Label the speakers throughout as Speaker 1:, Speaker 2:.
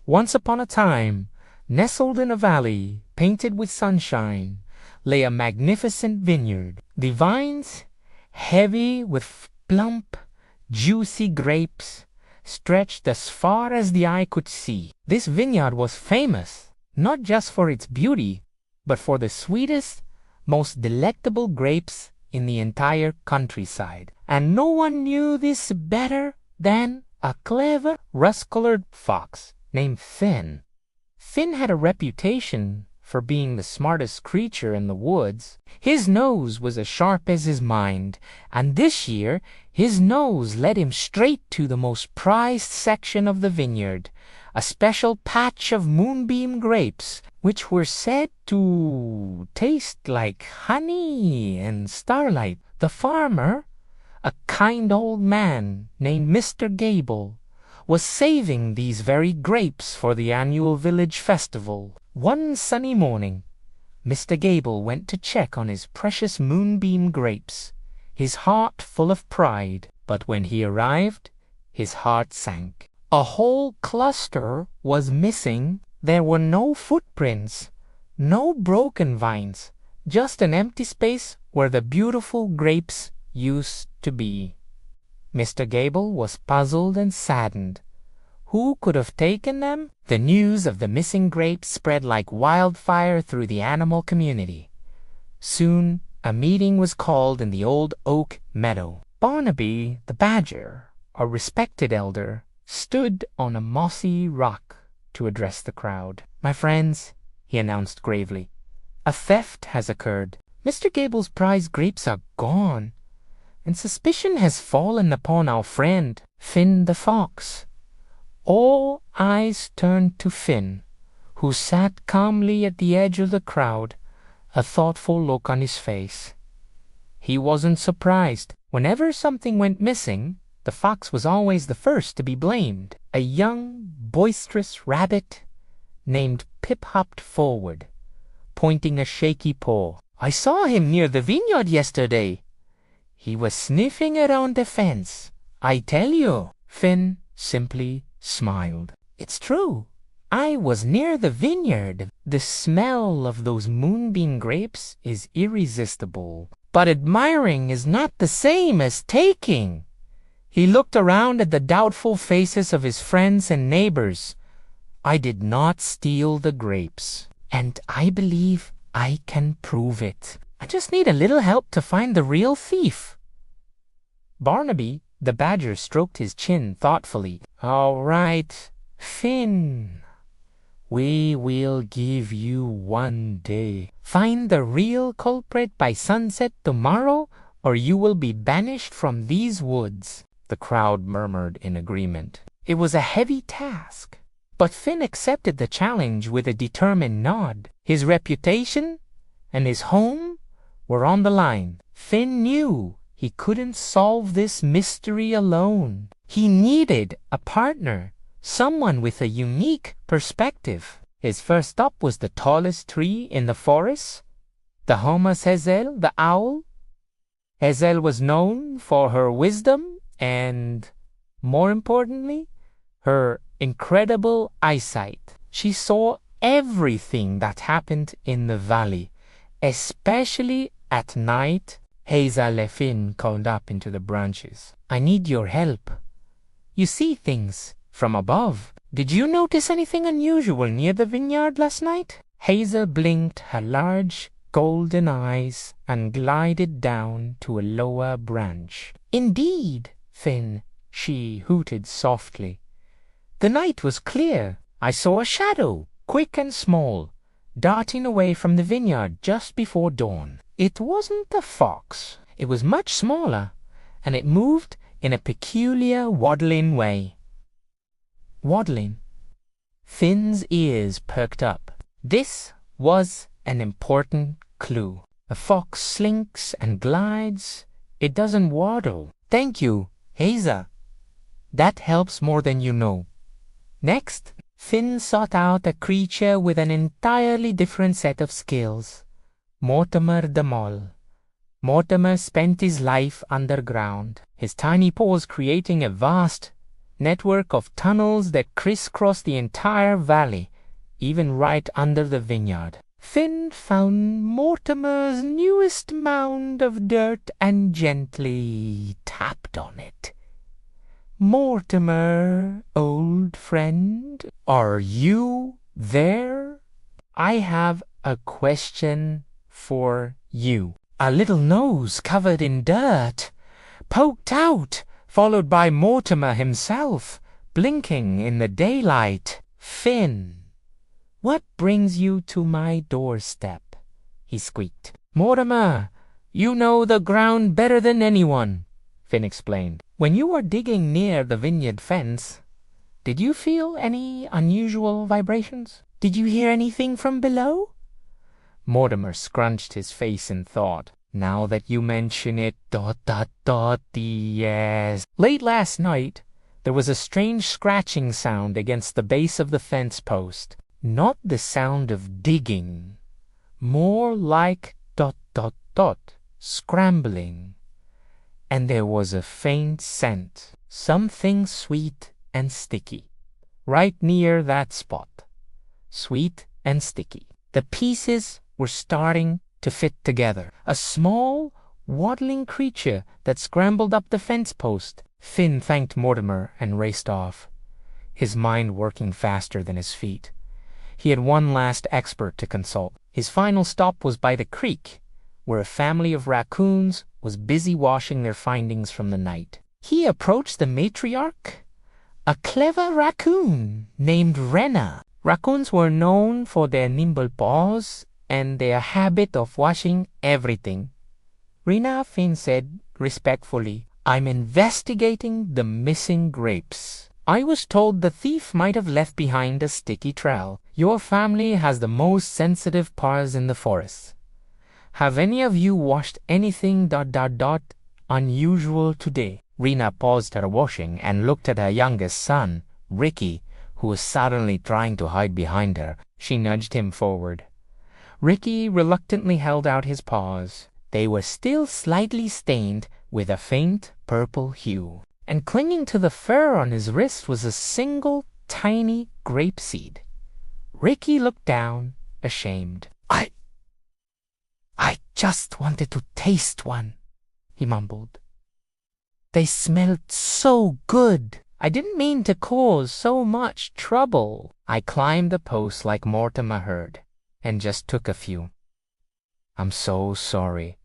Speaker 1: Once upon a time, nestled in a valley painted with sunshine, lay a magnificent vineyard. The vines, heavy with plump, juicy grapes, stretched as far as the eye could see. This vineyard was famous, not just for its beauty, but for the sweetest, most delectable grapes in the entire countryside. And no one knew this better than a clever, rust-colored fox named Finn. Finn had a reputation for being the smartest creature in the woods. His nose was as sharp as his mind, and this year his nose led him straight to the most prized section of the vineyard, a special patch of moonbeam grapes, which were said to taste like honey and starlight. The farmer, a kind old man named Mr. Gable, was saving these very grapes for the annual village festival. One sunny morning, Mr. Gable went to check on his precious moonbeam grapes, his heart full of pride. But when he arrived, his heart sank. A whole cluster was missing. There were no footprints, no broken vines, just an empty space where the beautiful grapes used to be. Mr. Gable was puzzled and saddened. Who could have taken them? The news of the missing grapes spread like wildfire through the animal community. Soon a meeting was called in the old oak meadow. Barnaby the badger, a respected elder, stood on a mossy rock to address the crowd. "My friends," he announced gravely, "a theft has occurred. Mr. Gable's prized grapes are gone, and suspicion has fallen upon our friend, Finn the fox." All eyes turned to Finn, who sat calmly at the edge of the crowd, a thoughtful look on his face. He wasn't surprised. Whenever something went missing, the fox was always the first to be blamed. A young, boisterous rabbit named Pip hopped forward, pointing a shaky paw. "I saw him near the vineyard yesterday. He was sniffing around the fence. I tell you." Finn simply smiled. "It's true. I was near the vineyard. The smell of those moonbeam grapes is irresistible. But admiring is not the same as taking." He looked around at the doubtful faces of his friends and neighbors. "I did not steal the grapes, and I believe I can prove it. I just need a little help to find the real thief." Barnaby the badger stroked his chin thoughtfully. "All right, Finn. We will give you 1 day. Find the real culprit by sunset tomorrow, or you will be banished from these woods." The crowd murmured in agreement. It was a heavy task, but Finn accepted the challenge with a determined nod. His reputation and his home were on the line. Finn knew he couldn't solve this mystery alone. He needed a partner, someone with a unique perspective. His first stop was the tallest tree in the forest, the Homas Hazel, the owl. Hazel was known for her wisdom and, more importantly, her incredible eyesight. She saw everything that happened in the valley, especially at night. Hazel let Finn called up into the branches. "I need your help. You see things from above. Did you notice anything unusual near the vineyard last night?" Hazel blinked her large golden eyes and glided down to a lower branch. "Indeed, Finn," she hooted softly. "The night was clear. I saw a shadow, quick and small, darting away from the vineyard just before dawn. It wasn't a fox. It was much smaller, and it moved in a peculiar waddling way." Waddling. Finn's ears perked up. This was an important clue. A fox slinks and glides. It doesn't waddle. "Thank you, Hazel. That helps more than you know." Next, Finn sought out a creature with an entirely different set of skills. Mortimer the Mole. Mortimer spent his life underground, his tiny paws creating a vast network of tunnels that crisscross the entire valley, even right under the vineyard. Finn found Mortimer's newest mound of dirt and gently tapped on it. "Mortimer, old friend, are you there? I have a question for you." A little nose covered in dirt poked out, followed by Mortimer himself, blinking in the daylight. "Finn, what brings you to my doorstep?" he squeaked. "Mortimer, you know the ground better than anyone," Finn explained. "When you were digging near the vineyard fence, did you feel any unusual vibrations? Did you hear anything from below?" Mortimer scrunched his face in thought. "Now that you mention it, yes. Late last night, there was a strange scratching sound against the base of the fence post. Not the sound of digging, more like scrambling. And there was a faint scent, something sweet and sticky, right near that spot. Sweet and sticky. The pieces were starting to fit together. A small, waddling creature that scrambled up the fence post." Finn thanked Mortimer and raced off, his mind working faster than his feet. He had one last expert to consult. His final stop was by the creek, where a family of raccoons was busy washing their findings from the night. He approached the matriarch, a clever raccoon named Rena. Raccoons were known for their nimble paws and their habit of washing everything. "Rena," Finn said respectfully, "I'm investigating the missing grapes. I was told the thief might have left behind a sticky trail. Your family has the most sensitive paws in the forest. Have any of you washed anything unusual today?" Rena paused her washing and looked at her youngest son, Ricky, who was suddenly trying to hide behind her. She nudged him forward. Ricky reluctantly held out his paws. They were still slightly stained with a faint purple hue, and clinging to the fur on his wrist was a single tiny grape seed. Ricky looked down, ashamed. I just wanted to taste one," he mumbled. "They smelled so good. I didn't mean to cause so much trouble." I climbed the post like Mortimer heard, and just took a few. "I'm so sorry."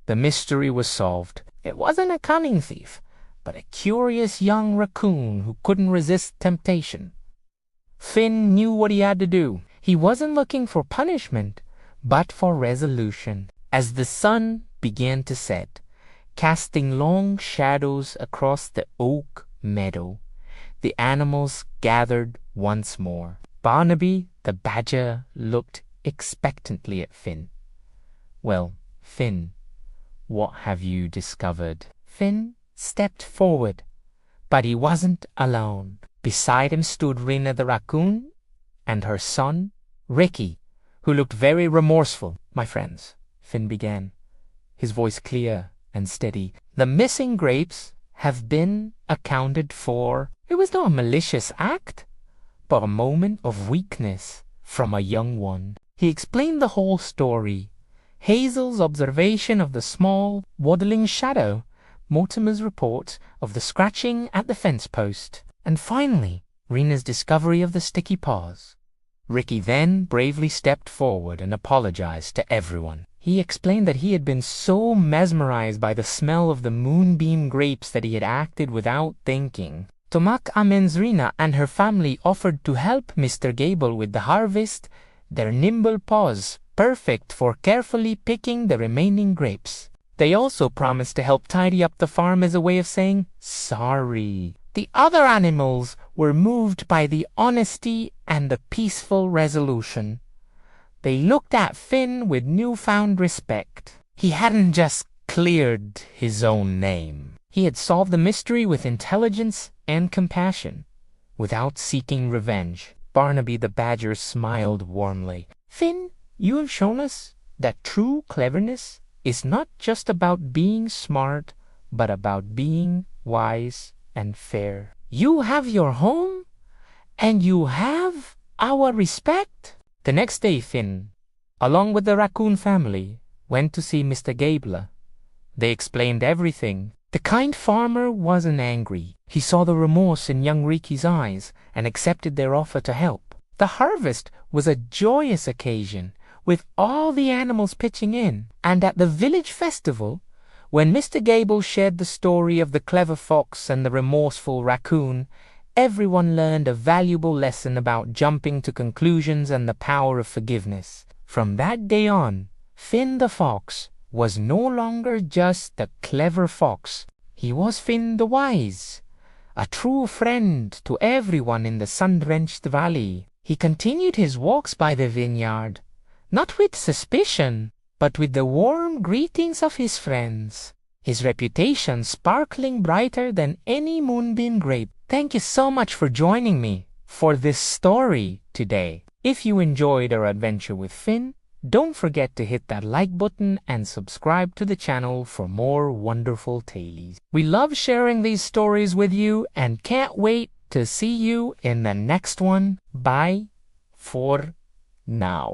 Speaker 1: The mystery was solved. It wasn't a cunning thief, but a curious young raccoon who couldn't resist temptation. Finn knew what he had to do. He wasn't looking for punishment, but for resolution. As the sun began to set, casting long shadows across the oak meadow, the animals gathered once more. Barnaby the badger looked expectantly at Finn. "Well, Finn, what have you discovered?" Finn stepped forward, but he wasn't alone. Beside him stood Rena the raccoon and her son, Ricky, who looked very remorseful. "My friends," Finn began, his voice clear and steady, "the missing grapes have been accounted for. It was not a malicious act, but a moment of weakness from a young one." He explained the whole story. Hazel's observation of the small, waddling shadow, Mortimer's report of the scratching at the fence post, and finally, Rena's discovery of the sticky paws. Ricky then bravely stepped forward and apologized to everyone. He explained that he had been so mesmerized by the smell of the moonbeam grapes that he had acted without thinking. Tomak Amenzrina and her family offered to help Mr. Gable with the harvest, their nimble paws perfect for carefully picking the remaining grapes. They also promised to help tidy up the farm as a way of saying sorry. The other animals were moved by the honesty and the peaceful resolution. They looked at Finn with newfound respect. He hadn't just cleared his own name. He had solved the mystery with intelligence and compassion, without seeking revenge. Barnaby the badger smiled warmly. "Finn, you have shown us that true cleverness is not just about being smart, but about being wise and fair." You have your home, and you have our respect." The next day Finn, along with the raccoon family, went to see Mr. Gabler. They explained everything. The kind farmer wasn't angry. He saw the remorse in young Ricky's eyes and accepted their offer to help. The harvest was a joyous occasion, with all the animals pitching in. And at the village festival, when Mr. Gable shared the story of the clever fox and the remorseful raccoon, everyone learned a valuable lesson about jumping to conclusions and the power of forgiveness. From that day on, Finn the fox was no longer just the clever fox. He was Finn the wise, a true friend to everyone in the sun-drenched valley. He continued his walks by the vineyard, not with suspicion, but with the warm greetings of his friends, his reputation sparkling brighter than any moonbeam grape. Thank you so much for joining me for this story today. If you enjoyed our adventure with Finn, don't forget to hit that like button and subscribe to the channel for more wonderful tales. We love sharing these stories with you and can't wait to see you in the next one. Bye for now.